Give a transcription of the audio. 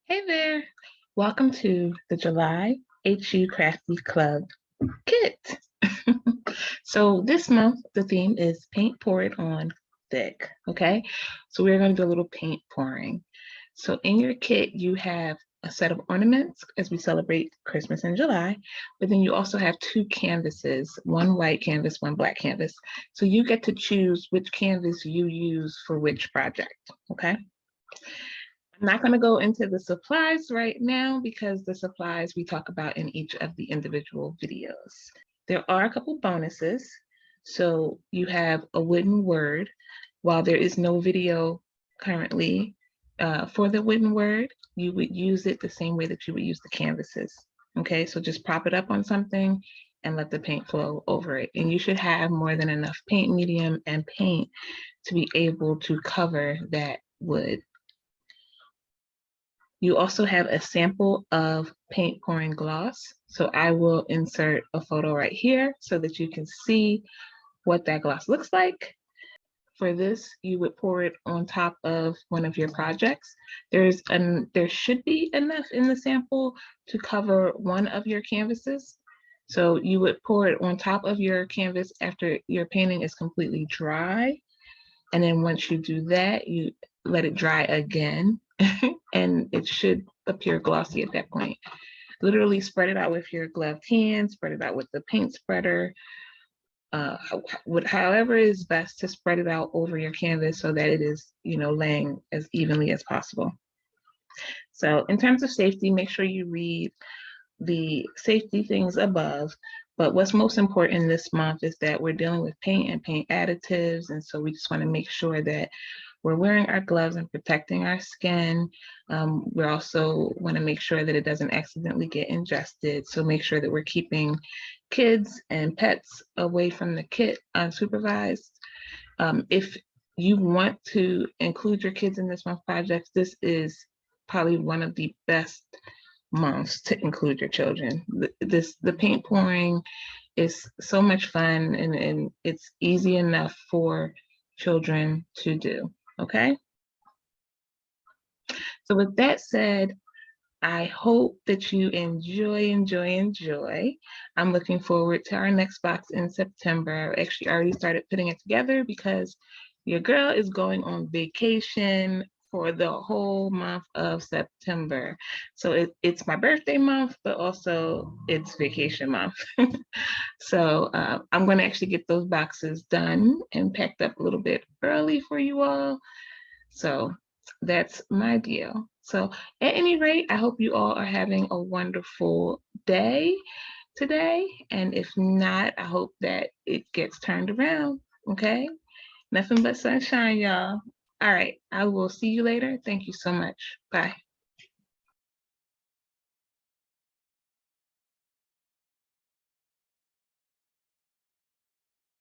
Hey there. Welcome to the July HU Crafty Club kit. So this month, the theme is paint pour it on thick, okay? So we're going to do a little paint pouring. So in your kit, you have a set of ornaments as we celebrate Christmas in July, but then you also have two canvases, one white canvas, one black canvas. So you get to choose which canvas you use for which project, okay? I'm not going to go into the supplies right now because the supplies we talk about in each of the individual videos. There are a couple bonuses. So you have a wooden word. While there is no video currently for the wooden word, you would use it the same way that you would use the canvases. Okay, so just prop it up on something and let the paint flow over it. And you should have more than enough paint medium and paint to be able to cover that wood. You also have a sample of paint pouring gloss. So I will insert a photo right here so that you can see what that gloss looks like. For this, you would pour it on top of one of your projects. There should be enough in the sample to cover one of your canvases. So you would pour it on top of your canvas after your painting is completely dry. And then once you do that, you let it dry again and it should appear glossy at that point. Literally spread it out with your gloved hand, spread it out with the paint spreader, however is best to spread it out over your canvas so that it is, laying as evenly as possible. So in terms of safety, make sure you read the safety things above. But what's most important this month is that we're dealing with paint and paint additives. And so we just want to make sure that we're wearing our gloves and protecting our skin. We also want to make sure that it doesn't accidentally get ingested. So make sure that we're keeping kids and pets away from the kit unsupervised. If you want to include your kids in this month projects, this is probably one of the best months to include your children. The paint pouring is so much fun and it's easy enough for children to do. Okay. So with that said, I hope that you enjoy. I'm looking forward to our next box in September. I actually already started putting it together because your girl is going on vacation for the whole month of September. So it's my birthday month, but also it's vacation month. So I'm going to actually get those boxes done and packed up a little bit early for you all. So that's my deal. So at any rate, I hope you all are having a wonderful day today. And if not, I hope that it gets turned around. Okay. Nothing but sunshine, y'all. All right. I will see you later. Thank you so much. Bye.